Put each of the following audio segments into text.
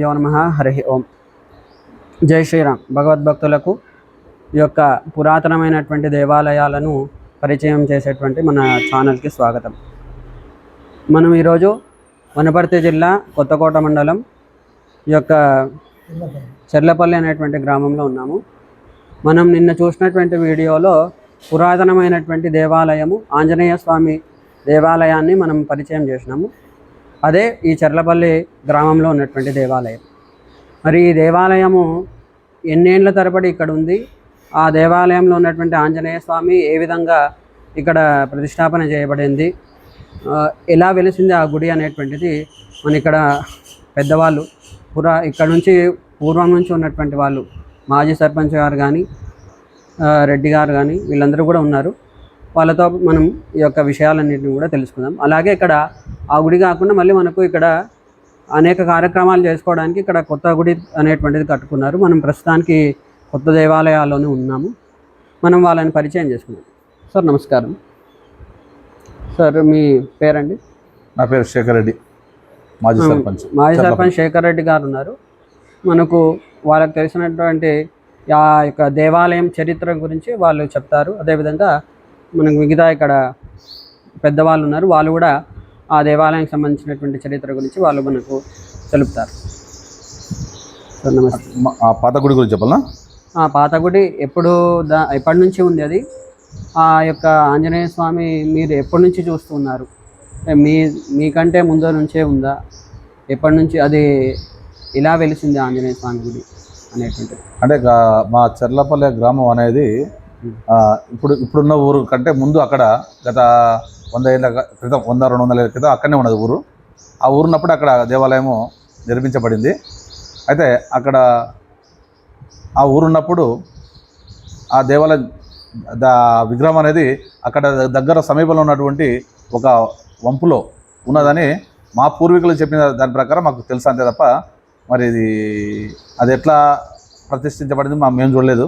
గురుభ్యో నమః. హరి ఓం. జై శ్రీరామ్. భగవద్భక్తులకు ఈ యొక్క పురాతనమైనటువంటి దేవాలయాలను పరిచయం చేసేటువంటి మన ఛానల్కి స్వాగతం. మనం ఈరోజు వనపర్తి జిల్లా కొత్తకోట మండలం ఈ యొక్క చెర్లపల్లి అనేటువంటి గ్రామంలో ఉన్నాము. మనం నిన్న చూసినటువంటి వీడియోలో పురాతనమైనటువంటి దేవాలయము ఆంజనేయ స్వామి దేవాలయాన్ని మనం పరిచయం చేసినాము. అదే ఈ చెర్లపల్లి గ్రామంలో ఉన్నటువంటి దేవాలయం. మరి ఈ దేవాలయము ఎన్నేళ్ల తరబడి ఇక్కడ ఉంది, ఆ దేవాలయంలో ఉన్నటువంటి ఆంజనేయ స్వామి ఏ విధంగా ఇక్కడ ప్రతిష్టాపన చేయబడింది, ఎలా వెలిసింది ఆ గుడి అనేటువంటిది మన ఇక్కడ పెద్దవాళ్ళు ఇక్కడ నుంచి పూర్వం నుంచి ఉన్నటువంటి వాళ్ళు మాజీ సర్పంచ్ గారు కానీ రెడ్డి గారు కానీ వీళ్ళందరూ కూడా ఉన్నారు. వాళ్ళతో మనం ఈ యొక్క విషయాలన్నింటినీ కూడా తెలుసుకుందాం. అలాగే ఇక్కడ ఆ గుడి కాకుండా మళ్ళీ మనకు ఇక్కడ అనేక కార్యక్రమాలు చేసుకోవడానికి ఇక్కడ కొత్త గుడి అనేటువంటిది కట్టుకున్నారు. మనం ప్రస్తుతానికి కొత్త దేవాలయాల్లోనే ఉన్నాము. మనం వాళ్ళని పరిచయం చేసుకున్నాం. సార్ నమస్కారం. సార్ మీ పేరండి? నా పేరు శేఖర్ రెడ్డి, మాజీ సర్పంచ్ శేఖర్ రెడ్డి గారు ఉన్నారు. మనకు వాళ్ళకి తెలిసినటువంటి ఆ యొక్క దేవాలయం చరిత్ర గురించి వాళ్ళు చెప్తారు. అదేవిధంగా మనకు మిగతా ఇక్కడ పెద్దవాళ్ళు ఉన్నారు, వాళ్ళు కూడా ఆ దేవాలయానికి సంబంధించినటువంటి చరిత్ర గురించి వాళ్ళు మనకు తెలుపుతారు. సార్ నమస్తే. ఆ పాత గుడి గురించి చెప్పాలా? ఆ పాత గుడి ఎప్పటి నుంచి ఉంది? అది ఆ యొక్క ఆంజనేయ స్వామి మీరు ఎప్పటి నుంచి చూస్తూ ఉన్నారు? మీకంటే ముందు నుంచే ఉందా? ఎప్పటి నుంచి అది ఇలా వెలిసింది ఆంజనేయ స్వామి గుడి అనేటువంటిది? అంటే మా చెర్లపల్లి గ్రామం అనేది ఇప్పుడున్న ఊరు కంటే ముందు అక్కడ గత 100 ఏళ్ళ క్రితం 100-200 ఏళ్ళ క్రితం అక్కడనే ఉన్నది ఊరు. ఆ ఊరున్నప్పుడు అక్కడ దేవాలయము నిర్మించబడింది. అయితే అక్కడ ఆ ఊరున్నప్పుడు ఆ దేవాలయం విగ్రహం అనేది అక్కడ దగ్గర సమీపంలో ఉన్నటువంటి ఒక వంపులో ఉన్నదని మా పూర్వీకులు చెప్పిన దాని ప్రకారం మాకు తెలుసు, అంతే తప్ప మరి అది ఎట్లా ప్రతిష్ఠించబడింది మేము చూడలేదు.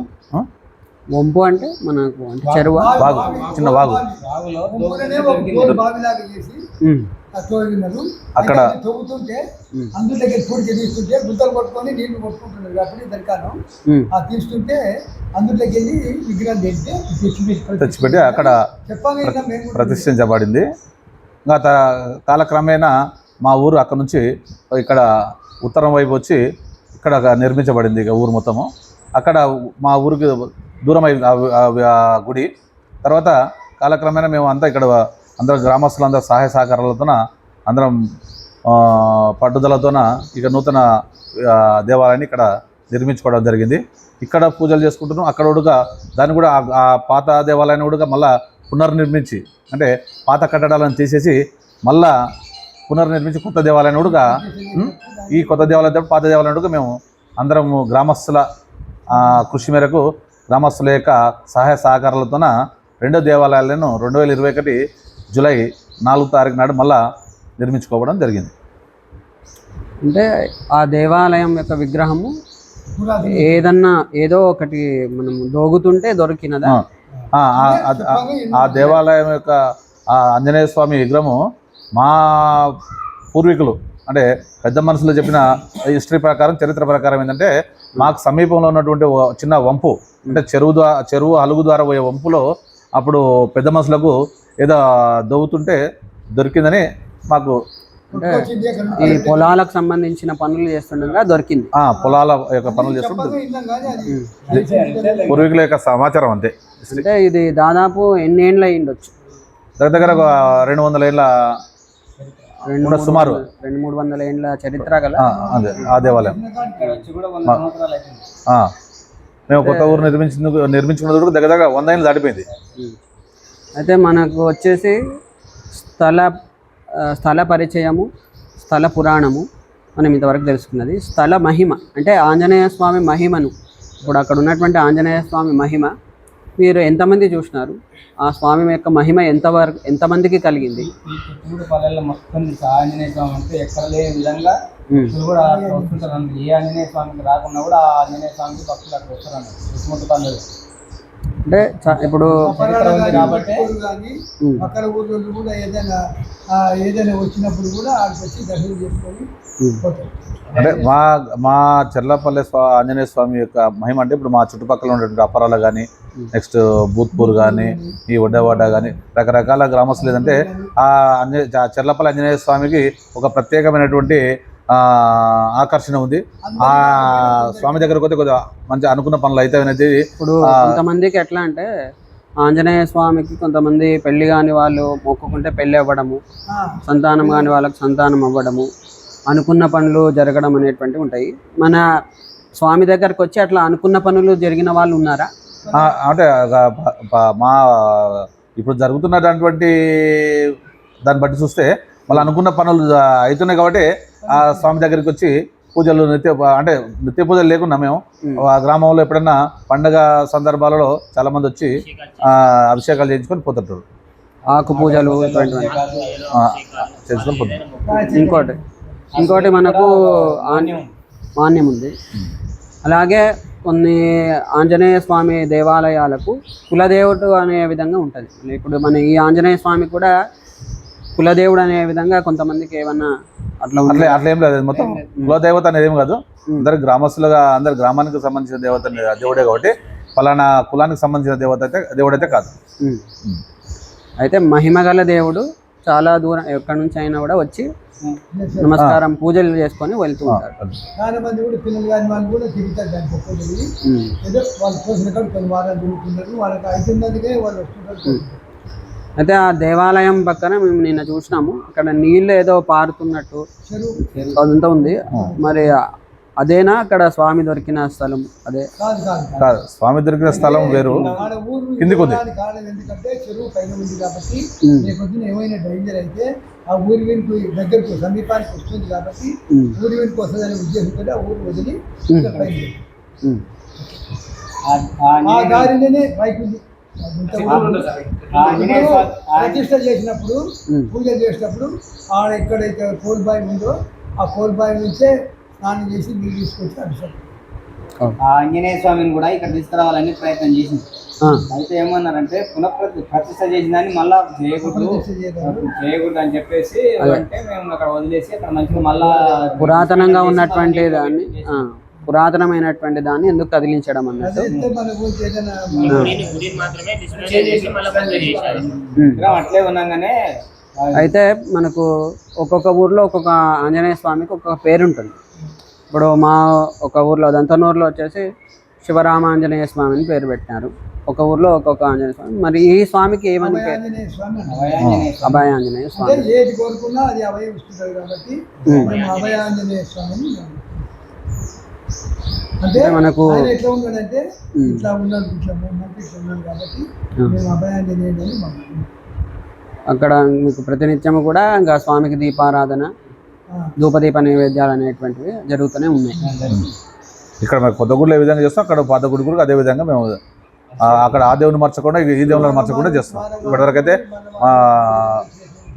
వంపు అంటే మనకు చెరువు, వాగు, చిన్న వాగు. అక్కడ తెచ్చిపెట్టి అక్కడ ప్రతిష్ఠించబడింది. గత కాలక్రమేణా మా ఊరు అక్కడ నుంచి ఇక్కడ ఉత్తరం వైపు వచ్చి ఇక్కడ నిర్మించబడింది ఇక ఊరు మొత్తము. అక్కడ మా ఊరికి దూరం అయింది ఆ గుడి. తర్వాత కాలక్రమేణా మేము అంతా ఇక్కడ అందరం గ్రామస్తులందరూ సహాయ సహకారాలతో అందరం పట్టుదలతో ఇక నూతన దేవాలయాన్ని ఇక్కడ నిర్మించుకోవడం జరిగింది. ఇక్కడ పూజలు చేసుకుంటున్నాం. అక్కడ కూడా దాన్ని కూడా ఆ పాత దేవాలయాన్ని కూడా మళ్ళీ పునర్నిర్మించి, అంటే పాత కట్టడాలను తీసేసి మళ్ళా పునర్నిర్మించి కొత్త దేవాలయాన్ని కూడా ఈ కొత్త దేవాలయం పాత దేవాలయం కూడా మేము అందరం గ్రామస్తుల కృషి మేరకు గ్రామస్తుల యొక్క సహాయ సహకారాలతో రెండో దేవాలయాలను 2021 జూలై 4వ తారీఖు నాడు మళ్ళా నిర్మించుకోవడం జరిగింది. అంటే ఆ దేవాలయం యొక్క విగ్రహము ఏదో ఒకటి మనం దోగుతుంటే దొరికినదా? ఆ దేవాలయం యొక్క ఆంజనేయ స్వామి విగ్రహము మా పూర్వీకులు అంటే పెద్ద మనుషులు చెప్పిన హిస్టరీ ప్రకారం, చరిత్ర ప్రకారం ఏంటంటే మాకు సమీపంలో ఉన్నటువంటి చిన్న వంపు, అంటే చెరువు అలుగు ద్వారా పోయే వంపులో అప్పుడు పెద్ద మనుషులకు ఏదో దవ్వుతుంటే దొరికిందని మాకు, ఈ పొలాలకు సంబంధించిన పనులు చేస్తుండగా దొరికింది. పొలాల యొక్క పనులు చేస్తుంటే పూర్వీకుల యొక్క సమాచారం అంతే. అంటే ఇది దాదాపు ఎన్ని ఏళ్ళు అయ్యిండొచ్చు? దగ్గర 200 ఏళ్ళ, సుమారు 200-300 ఏళ్ళ చరిత్ర గల అదే ఆ దేవాలయం. మేము కొత్త ఊరు నిర్మించుకున్నది కూడా దగ్గర 100 ఏళ్ళు దాటిపోయింది. అయితే మనకు వచ్చేసి స్థల పరిచయము, స్థల పురాణము మనం ఇంతవరకు తెలుసుకున్నది. స్థల మహిమ అంటే ఆంజనేయ స్వామి మహిమను, ఇప్పుడు అక్కడ ఉన్నటువంటి ఆంజనేయ స్వామి మహిమ మీరు ఎంతమంది చూసినారు? ఆ స్వామి యొక్క మహిమ ఎంతమందికి కలిగింది? పల్లెల్లో మొత్తం ఆంజనేయ స్వామి అంటే ఎక్కడ లేని విధంగా కూడా వస్తుంటారు. ఏ ఆంజనేయ స్వామికి రాకుండా కూడా ఆ ఆంజనేయ స్వామికి భక్తులు అక్కడ వస్తారు. అంటే ఇప్పుడు కాబట్టి పక్కన ఊళ్ళో కూడా ఏదైనా వచ్చినప్పుడు కూడా ఆడికి వచ్చి దర్శనం చేసుకొని పోతారు. అంటే మా చెర్లపల్లి ఆంజనేయ స్వామి యొక్క మహిమ అంటే ఇప్పుడు మా చుట్టుపక్కల ఉన్నటువంటి అపరాలు కానీ నెక్స్ట్ భూత్పూర్ కానీ ఈ ఒడ్డవాడ కానీ రకరకాల గ్రామస్తులు ఏదంటే ఆ చెర్లపల్లి ఆంజనేయ స్వామికి ఒక ప్రత్యేకమైనటువంటి ఆకర్షణ ఉంది. ఆ స్వామి దగ్గరకు పోతే కొద్దిగా మంచి అనుకున్న పనులు అయితే అనేది. ఇప్పుడు కొంతమందికి ఎట్లా అంటే ఆంజనేయ స్వామికి కొంతమంది పెళ్లి కాని వాళ్ళు మొక్కుకుంటే పెళ్లి అవ్వడము, సంతానం కాని వాళ్ళకి సంతానం అవ్వడము, అనుకున్న పనులు జరగడం అనేటువంటివి ఉంటాయి. మన స్వామి దగ్గరకు వచ్చి అట్లా అనుకున్న పనులు జరిగిన వాళ్ళు ఉన్నారా? అంటే మా ఇప్పుడు జరుగుతున్నటువంటి దాన్ని బట్టి చూస్తే వాళ్ళు అనుకున్న పనులు అవుతున్నాయి కాబట్టి ఆ స్వామి దగ్గరికి వచ్చి పూజలు నిత్య పూజలు లేకుండా మేము ఆ గ్రామంలో ఎప్పుడైనా పండగ సందర్భాలలో చాలా మంది వచ్చి అభిషేకాలు చేయించుకొని పోతుంటారు. ఆకు పూజలు చేసుకొని పోతుంటారు. ఇంకోటి మనకు మాన్యం ఉంది. అలాగే కొన్ని ఆంజనేయ స్వామి దేవాలయాలకు కులదేవుడు అనే విధంగా ఉంటుంది. ఇప్పుడు మన ఈ ఆంజనేయ స్వామి కూడా కులదేవుడు అనే విధంగా కొంతమందికి ఏమన్నా అట్లా ఏం లేదు. మొత్తం కులదేవత అనేది ఏం కాదు. అందరు గ్రామస్తులుగా అందరు గ్రామానికి సంబంధించిన దేవుడే కాబట్టి ఫలానా కులానికి సంబంధించిన దేవుడైతే కాదు. అయితే మహిమగల దేవుడు చాలా దూరం ఎక్కడి నుంచి అయినా కూడా వచ్చి నమస్కారం పూజలు చేసుకొని వెళ్తూ ఉంటారు. చాలా మంది కూడా పిల్లలు కాని వాళ్ళు కూడా తిరుగుతారు. దానికి ఒక్కటి ఏదో వాళ్ళు కోసిన కాదు కొన్ని వారాలు తిరుగుతున్నారు. వాళ్ళకి అవుతున్నందుకే వాళ్ళు వస్తుంటారు. అయితే ఆ దేవాలయం పక్కన మేము నిన్న చూసినాము, అక్కడ నీళ్ళు ఏదో పారుతున్నట్టు అదంతా ఉంది. మరి అదేనా అక్కడ స్వామి దొరికిన స్థలం? అదే కాదు, స్వామి దొరికిన స్థలం వేరు, కిందికి ఉంది. ఎందుకంటే చెరువు పైన ఉంది కాబట్టి రేపొద్దున ఏమైనా డేంజర్ అయితే ఆ ఊరి వెనుక దగ్గరకు సమీపానికి వస్తుంది కాబట్టి ఊరి వెనుక వస్తుందనే ఉద్దేశంతో ఆ ఊరు వదిలి ఆ దారిలోనే బైక్ ఉంది. ప్రతిష్ట చేసినప్పుడు పూజ చేసినప్పుడు ఆడ ఎక్కడైతే కోల్బాయి ఉందో ఆ కోల్బాయి నుంచే స్నానం చేసి నీళ్ళు తీసుకొచ్చి అభిషేకం. ఆంజనేయ స్వామిని కూడా ఇక్కడ తీసుకురావాలని ప్రయత్నం చేసింది. అయితే ఏమన్నారంటే ప్రతిష్ట చేసిన దాన్ని మళ్ళా చేయకూడదు అని చెప్పేసి అంటే మేము అక్కడ వదిలేసి అక్కడ మంచిగా మళ్ళా పురాతనంగా ఉన్నటువంటి దాన్ని పురాతనమైనటువంటి దాన్ని ఎందుకు కదిలించడం అన్నట్టు అట్లే ఉన్నాగానే. అయితే మనకు ఒక్కొక్క ఊర్లో ఒక్కొక్క ఆంజనేయ స్వామికి ఒక్కొక్క పేరు ఉంటుంది. ఇప్పుడు మా ఒక ఊర్లో దంతనూరులో వచ్చేసి శివరామాంజనేయ స్వామి అని పేరు పెట్టినారు. ఒక ఊర్లో ఒక్కొక్క ఆంజనేయ స్వామి. మరి ఈ స్వామికి ఏమని పేరు? అభయ ఆంజనేయ స్వామి. ఏది కోరుకున్నా అది అభయం ఇస్తుంది కాబట్టి అభయ ఆంజనేయ స్వామి. అంటే మనకు ఎట్లా ఉన్నాడంటే ఇట్లా ఉన్నాడు, ఇట్లా ఉన్నాడు కాబట్టి మేము అభయ ఆంజనేయుడు అని. అక్కడ మీకు ప్రతినిత్యము కూడా ఇంకా స్వామికి దీపారాధన, ధూపదీప నైవేద్యాలు అనేటువంటివి జరుగుతూనే ఉన్నాయి. ఇక్కడ మేము కొత్త గుడిలో ఏ విధంగా చేస్తాం, అక్కడ పాత గుడి కూడా అదే విధంగా మేము అక్కడ ఆ దేవుని మర్చకుండా ఈ దేవుని మర్చకుండా చేస్తాం. ఇప్పటివరకు అయితే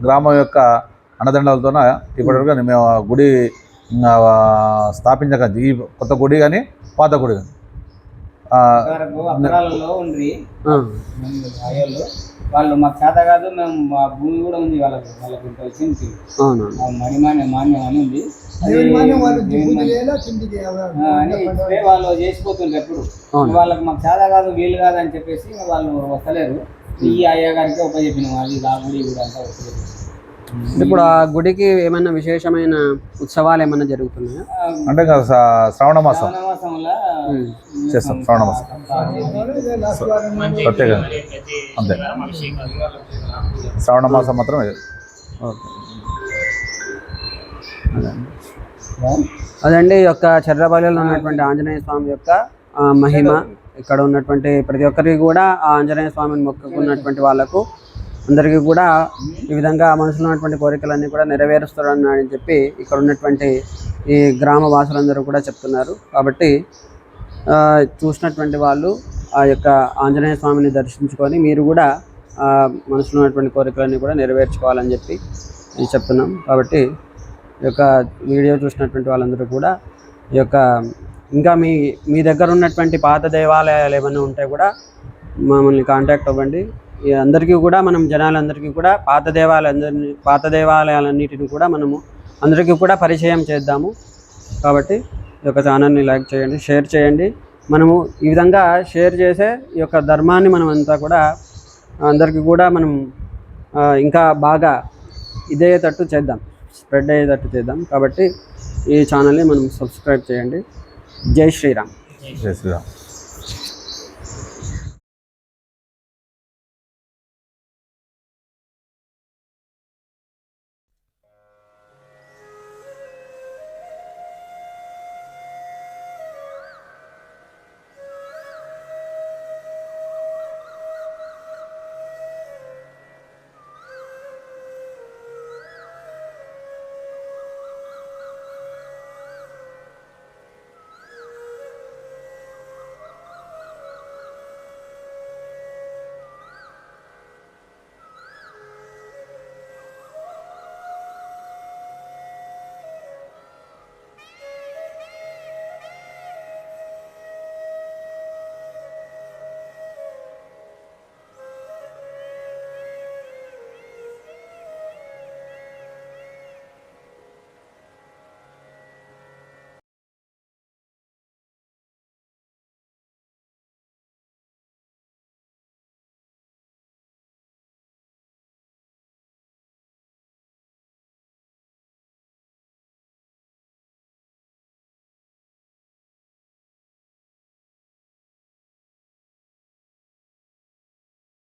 గ్రామం యొక్క అన్నదండలతో ఇప్పటివరకు మేము గుడి స్థాపించక ఈ కొత్త గుడి కానీ పాత గుడి కానీ వాళ్ళు మాకు చేత కాదు, మేము మా భూమి కూడా ఉంది వాళ్ళకి ఇంత వచ్చింది మాన్యం అని ఉంది. వాళ్ళు చేసిపోతుండ్రు ఎప్పుడు. వాళ్ళకి మాకు చేత కాదు వీలు కాదు అని చెప్పేసి వాళ్ళు వస్తలేరు. ఈ అయ్య గారికి ఒక చెప్పిన వాళ్ళు ఆ గుడి కూడా అంతా వస్తలేదు. ఇప్పుడు ఆ గుడికి ఏమైనా విశేషమైన ఉత్సవాలు ఏమైనా జరుగుతున్నాయా? అంటే శ్రావణ మాసంలో చేస్తాం. శ్రావణ మాసం ప్రత్యేకంగా అంతే. శ్రావణ మాసం మాత్రమే. అదండి ఈ యొక్క చెర్లపల్లిలో ఉన్నటువంటి ఆంజనేయ స్వామి యొక్క మహిమ. ఇక్కడ ఉన్నటువంటి ప్రతి ఒక్కరికి కూడా ఆ ఆంజనేయ స్వామిని మొక్కుకున్నటువంటి వాళ్ళకు అందరికీ కూడా ఈ విధంగా మనసులో ఉన్నటువంటి కోరికలన్నీ కూడా నెరవేరుస్తారని చెప్పి ఇక్కడ ఉన్నటువంటి ఈ గ్రామ వాసులందరూ కూడా చెప్తున్నారు. కాబట్టి చూసినటువంటి వాళ్ళు ఆ యొక్క ఆంజనేయ స్వామిని దర్శించుకొని మీరు కూడా మనసులో ఉన్నటువంటి కోరికలన్నీ కూడా నెరవేర్చుకోవాలని చెప్పి చెప్తున్నాం. కాబట్టి ఈ యొక్క వీడియో చూసినటువంటి వాళ్ళందరూ కూడా ఈ యొక్క ఇంకా మీ దగ్గర ఉన్నటువంటి పాత దేవాలయాలు ఏమైనా ఉంటే కూడా మమ్మల్ని కాంటాక్ట్ అవ్వండి. ఈ అందరికీ కూడా మనం జనాలందరికీ కూడా పాత దేవాలయాలన్నిటిని కూడా మనము అందరికీ కూడా పరిచయం చేద్దాము. కాబట్టి ఈ యొక్క ఛానల్ని లైక్ చేయండి, షేర్ చేయండి. మనము ఈ విధంగా షేర్ చేసే ఈ యొక్క ధర్మాన్ని మనం అంతా కూడా అందరికీ కూడా మనం ఇంకా బాగా ఇదేటట్టు చేద్దాం, స్ప్రెడ్ అయ్యేటట్టు చేద్దాం. కాబట్టి ఈ ఛానల్ని మనం సబ్స్క్రైబ్ చేయండి. జై శ్రీరామ్. జై శ్రీరామ్.